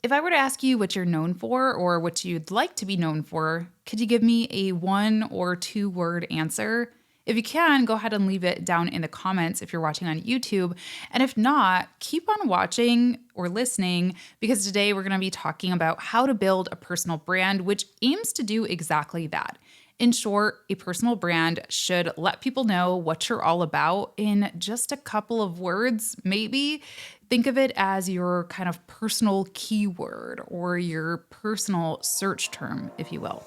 If I were to ask you what you're known for or what you'd like to be known for, could you give me a 1 or 2 word answer? If you can, go ahead and leave it down in the comments if you're watching on YouTube. And if not, keep on watching or listening because today we're going to be talking about how to build a personal brand, which aims to do exactly that. In short, a personal brand should let people know what you're all about in just a couple of words, maybe. Think of it as your kind of personal keyword or your personal search term, if you will.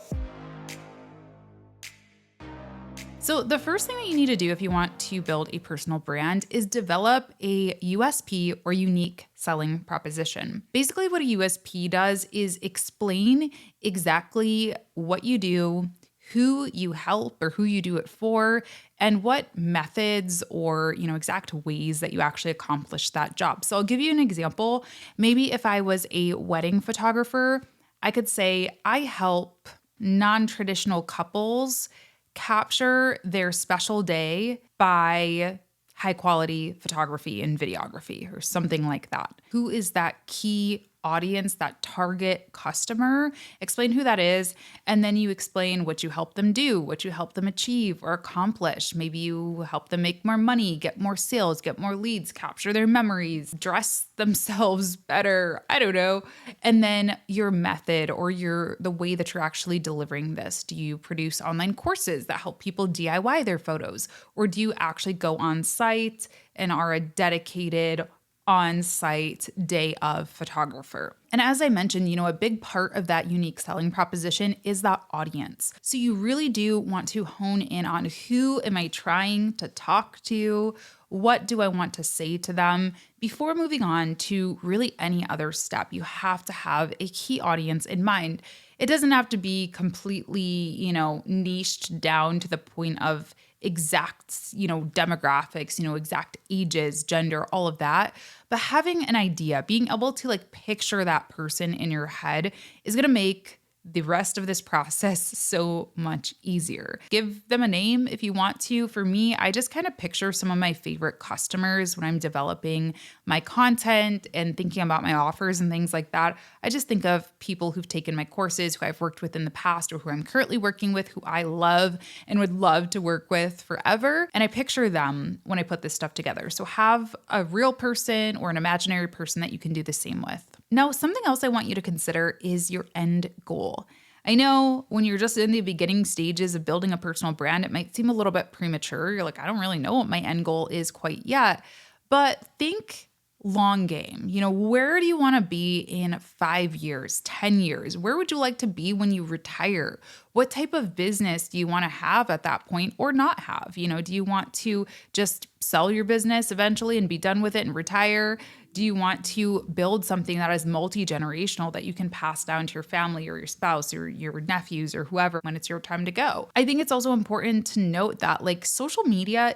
So, the first thing that you need to do if you want to build a personal brand is develop a USP or unique selling proposition. Basically, what a USP does is explain exactly what you do, who you help or who you do it for, and what methods or, exact ways that you actually accomplish that job. So, I'll give you an example. Maybe if I was a wedding photographer, I could say I help non-traditional couples capture their special day by high quality photography and videography or something like that. Who is that key audience, that target customer? Explain who that is. And then you explain what you help them do, what you help them achieve or accomplish. Maybe you help them make more money, get more sales, get more leads, capture their memories, dress themselves better. I don't know. And then your method or the way that you're actually delivering this. Do you produce online courses that help people DIY their photos? Or do you actually go on site and are a dedicated on-site day of photographer? And as I mentioned, a big part of that unique selling proposition is that audience. So you really do want to hone in on who am I trying to talk to? What do I want to say to them? Before moving on to really any other step, you have to have a key audience in mind. It doesn't have to be completely, niched down to the point of exact, demographics, exact ages, gender, all of that. But having an idea, being able to picture that person in your head is going to make the rest of this process so much easier. Give them a name if you want to. For me, I just kind of picture some of my favorite customers when I'm developing my content and thinking about my offers and things like that. I just think of people who've taken my courses, who I've worked with in the past, or who I'm currently working with, who I love and would love to work with forever. And I picture them when I put this stuff together. So have a real person or an imaginary person that you can do the same with. Now, something else I want you to consider is your end goal. I know when you're just in the beginning stages of building a personal brand, it might seem a little bit premature. You're like, I don't really know what my end goal is quite yet. But think long game. Where do you want to be in 5 years, 10 years? Where would you like to be when you retire? What type of business do you want to have at that point or not have? Do you want to just sell your business eventually and be done with it and retire? Do you want to build something that is multi-generational that you can pass down to your family or your spouse or your nephews or whoever when it's your time to go? I think it's also important to note that social media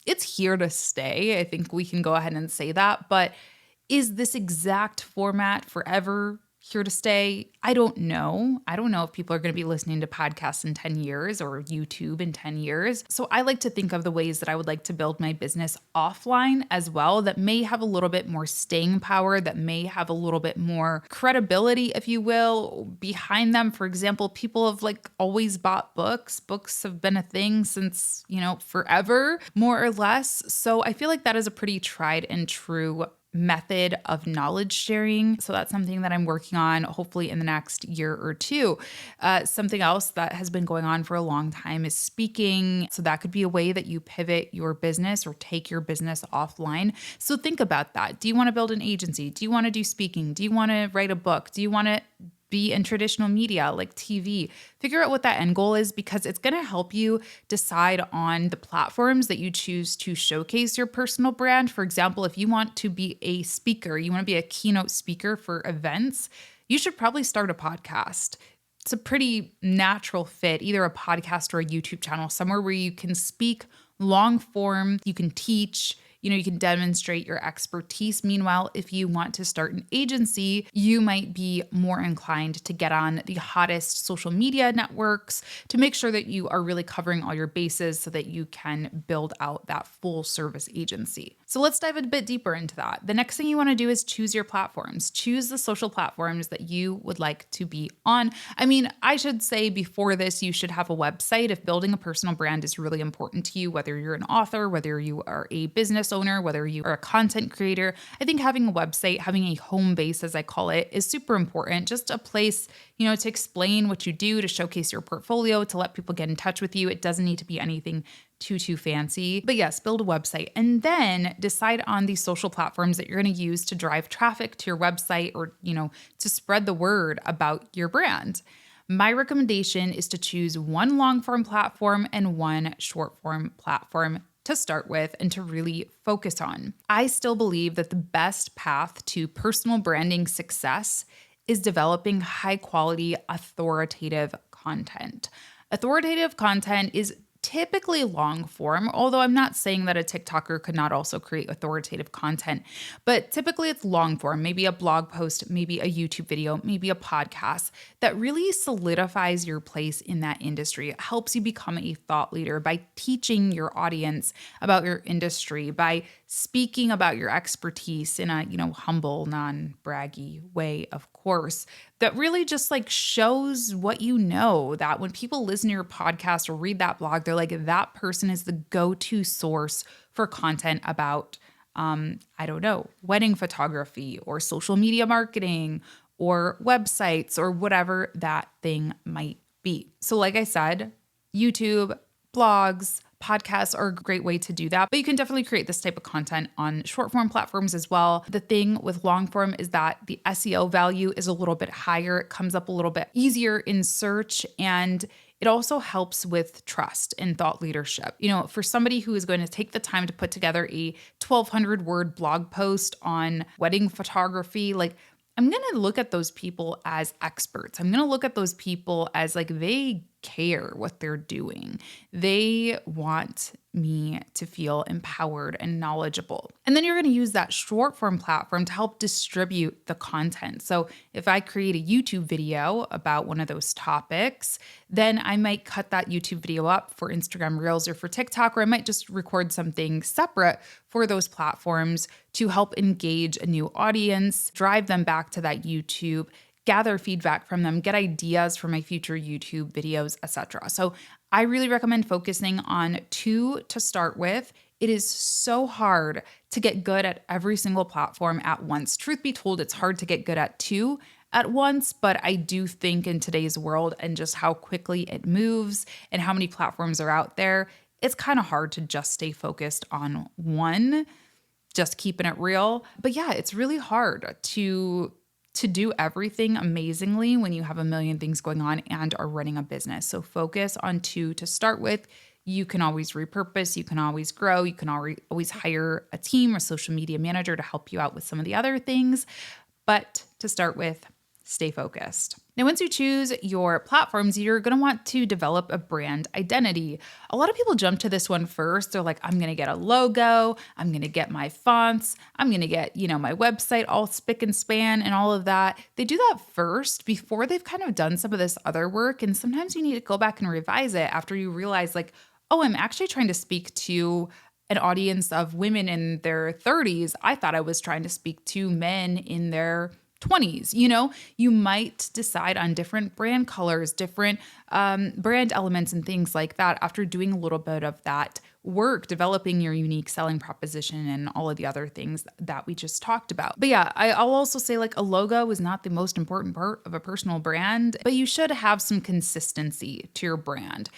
it's here to stay. I think we can go ahead and say that. But is this exact format forever here to stay? I don't know. I don't know if people are going to be listening to podcasts in 10 years or YouTube in 10 years. So I like to think of the ways that I would like to build my business offline as well that may have a little bit more staying power, that may have a little bit more credibility, if you will, behind them. For example, people have always bought books. Books have been a thing since, forever, more or less. So I feel like that is a pretty tried and true method of knowledge sharing. So that's something that I'm working on hopefully in the next year or two. Something else that has been going on for a long time is speaking. So that could be a way that you pivot your business or take your business offline. So think about that. Do you want to build an agency? Do you want to do speaking? Do you want to write a book? Do you want to be in traditional media like TV? Figure out what that end goal is because it's going to help you decide on the platforms that you choose to showcase your personal brand. For example, if you want to be a speaker, you want to be a keynote speaker for events, you should probably start a podcast. It's a pretty natural fit, either a podcast or a YouTube channel, somewhere where you can speak long form, you can teach, you can demonstrate your expertise. Meanwhile, if you want to start an agency, you might be more inclined to get on the hottest social media networks to make sure that you are really covering all your bases so that you can build out that full service agency. So let's dive a bit deeper into that. The next thing you want to do is choose your platforms. Choose the social platforms that you would like to be on. I mean, I should say before this, you should have a website if building a personal brand is really important to you, whether you're an author, whether you are a business owner, whether you are a content creator. I think having a website, having a home base, as I call it, is super important. Just a place, to explain what you do, to showcase your portfolio, to let people get in touch with you. It doesn't need to be anything too fancy. But yes, build a website and then decide on these social platforms that you're going to use to drive traffic to your website or, to spread the word about your brand. My recommendation is to choose one long form platform and one short form platform to start with and to really focus on. I still believe that the best path to personal branding success is developing high quality, authoritative content. Authoritative content is typically long form, although I'm not saying that a TikToker could not also create authoritative content, but typically it's long form, maybe a blog post, maybe a YouTube video, maybe a podcast that really solidifies your place in that industry. It helps you become a thought leader by teaching your audience about your industry, by speaking about your expertise in a, humble, non-braggy way, of course, that really just shows what you know, that when people listen to your podcast or read that blog, they're like, that person is the go-to source for content about, wedding photography or social media marketing or websites or whatever that thing might be. So like I said, YouTube, blogs, podcasts are a great way to do that, but you can definitely create this type of content on short form platforms as well. The thing with long form is that the SEO value is a little bit higher. It comes up a little bit easier in search, and it also helps with trust and thought leadership. For somebody who is going to take the time to put together a 1,200 word blog post on wedding photography, I'm going to look at those people as experts. I'm going to look at those people as they care what they're doing. They want me to feel empowered and knowledgeable. And then you're going to use that short form platform to help distribute the content. So if I create a YouTube video about one of those topics, then I might cut that YouTube video up for Instagram Reels or for TikTok, or I might just record something separate for those platforms to help engage a new audience, drive them back to that YouTube, gather feedback from them, get ideas for my future YouTube videos, etc. So I really recommend focusing on 2 to start with. It is so hard to get good at every single platform at once. Truth be told, it's hard to get good at 2 at once, but I do think in today's world and just how quickly it moves and how many platforms are out there, it's kind of hard to just stay focused on one, just keeping it real. But yeah, it's really hard to do everything amazingly when you have a million things going on and are running a business. So focus on 2 to start with. You can always repurpose, you can always grow, you can always hire a team or social media manager to help you out with some of the other things. But to start with, stay focused. Now, once you choose your platforms, you're going to want to develop a brand identity. A lot of people jump to this one first. They're like, I'm going to get a logo. I'm going to get my fonts. I'm going to get, my website all spick and span and all of that. They do that first before they've kind of done some of this other work. And sometimes you need to go back and revise it after you realize oh, I'm actually trying to speak to an audience of women in their 30s. I thought I was trying to speak to men in their 20s. You might decide on different brand colors, different brand elements and things like that after doing a little bit of that work, developing your unique selling proposition and all of the other things that we just talked about. But yeah, I'll also say a logo is not the most important part of a personal brand, but you should have some consistency to your brand.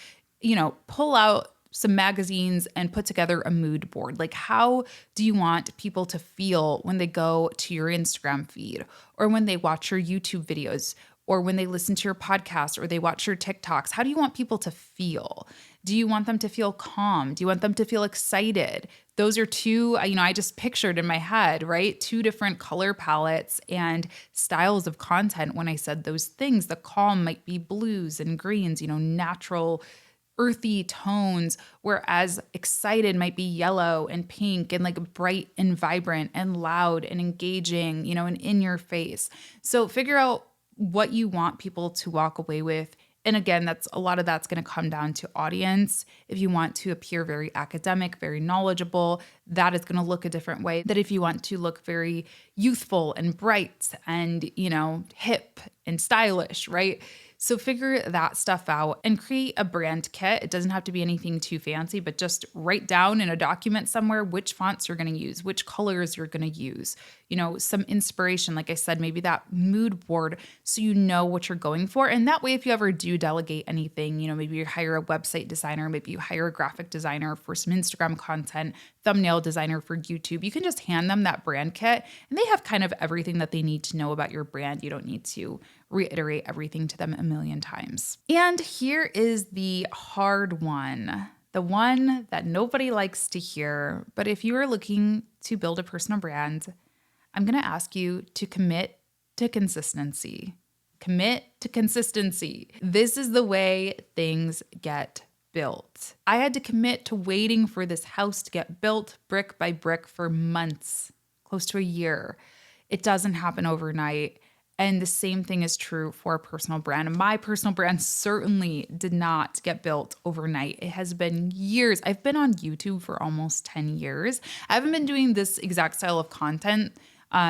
Pull out some magazines and put together a mood board. How do you want people to feel when they go to your Instagram feed or when they watch your YouTube videos or when they listen to your podcast or they watch your TikToks? How do you want people to feel? Do you want them to feel calm? Do you want them to feel excited? Those are 2, I just pictured in my head, right? 2 different color palettes and styles of content when I said those things. The calm might be blues and greens, natural earthy tones, whereas excited might be yellow and pink and bright and vibrant and loud and engaging, and in your face. So figure out what you want people to walk away with And again, that's a lot of that's going to come down to audience. If you want to appear very academic, very knowledgeable, that is going to look a different way. That if you want to look very youthful and bright and, hip and stylish, right? So figure that stuff out and create a brand kit. It doesn't have to be anything too fancy, but just write down in a document somewhere which fonts you're going to use, which colors you're going to use, some inspiration. Like I said, maybe that mood board so you know what you're going for. And that way, if you ever do delegate anything, maybe you hire a website designer, maybe you hire a graphic designer for some Instagram content, thumbnail designer for YouTube, you can just hand them that brand kit and they have kind of everything that they need to know about your brand. You don't need to reiterate everything to them a million times. And here is the hard one, the one that nobody likes to hear. But if you are looking to build a personal brand, I'm going to ask you to commit to consistency. Commit to consistency. This is the way things get built. I had to commit to waiting for this house to get built brick by brick for months, close to a year. It doesn't happen overnight. And the same thing is true for a personal brand. My personal brand certainly did not get built overnight. It has been years. I've been on YouTube for almost 10 years. I haven't been doing this exact style of content,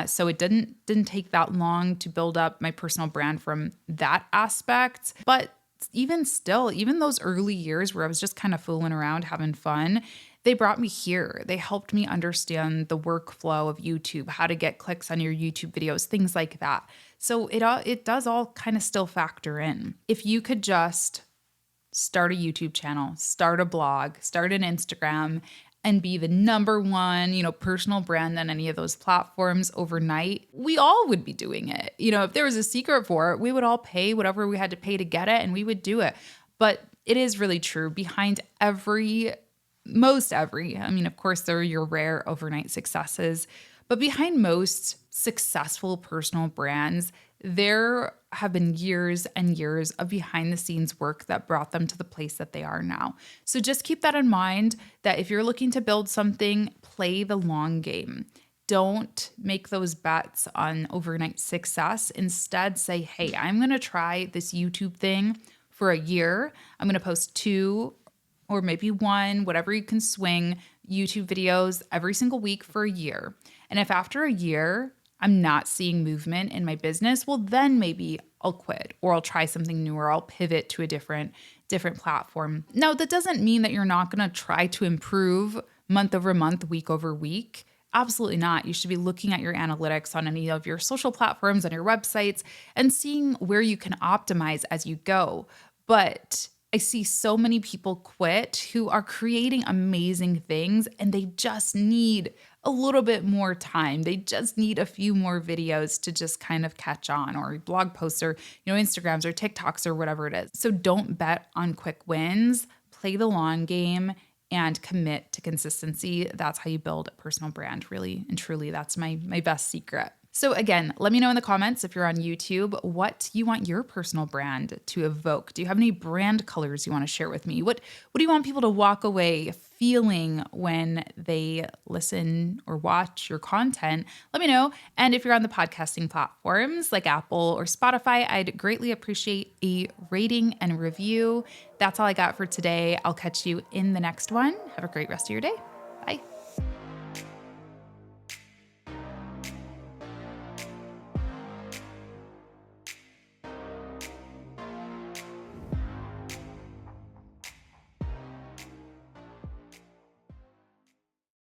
so it didn't take that long to build up my personal brand from that aspect. But even still, even those early years where I was just kind of fooling around, having fun, they brought me here. They helped me understand the workflow of YouTube, how to get clicks on your YouTube videos, things like that. So it does all kind of still factor in. If you could just start a YouTube channel, start a blog, start an Instagram, and be the number one, personal brand on any of those platforms overnight, we all would be doing it. If there was a secret for it, we would all pay whatever we had to pay to get it and we would do it. But it is really true. Behind most every, of course, there are your rare overnight successes, but behind most successful personal brands, there have been years and years of behind the scenes work that brought them to the place that they are now. So just keep that in mind, that if you're looking to build something, play the long game. Don't make those bets on overnight success. Instead, say, hey, I'm going to try this YouTube thing for a year. I'm going to post 2 or maybe 1, whatever you can swing, YouTube videos every single week for a year. And if after a year, I'm not seeing movement in my business, well, then maybe I'll quit or I'll try something new or I'll pivot to a different platform. Now, that doesn't mean that you're not going to try to improve month over month, week over week. Absolutely not. You should be looking at your analytics on any of your social platforms, on your websites, and seeing where you can optimize as you go. But I see so many people quit who are creating amazing things and they just need a little bit more time. They just need a few more videos to just kind of catch on, or blog posts or, Instagrams or TikToks or whatever it is. So don't bet on quick wins, play the long game and commit to consistency. That's how you build a personal brand, really and truly. That's my best secret. So again, let me know in the comments if you're on YouTube what you want your personal brand to evoke. Do you have any brand colors you want to share with me? What do you want people to walk away feeling when they listen or watch your content? Let me know. And if you're on the podcasting platforms like Apple or Spotify, I'd greatly appreciate a rating and review. That's all I got for today. I'll catch you in the next one. Have a great rest of your day. Bye.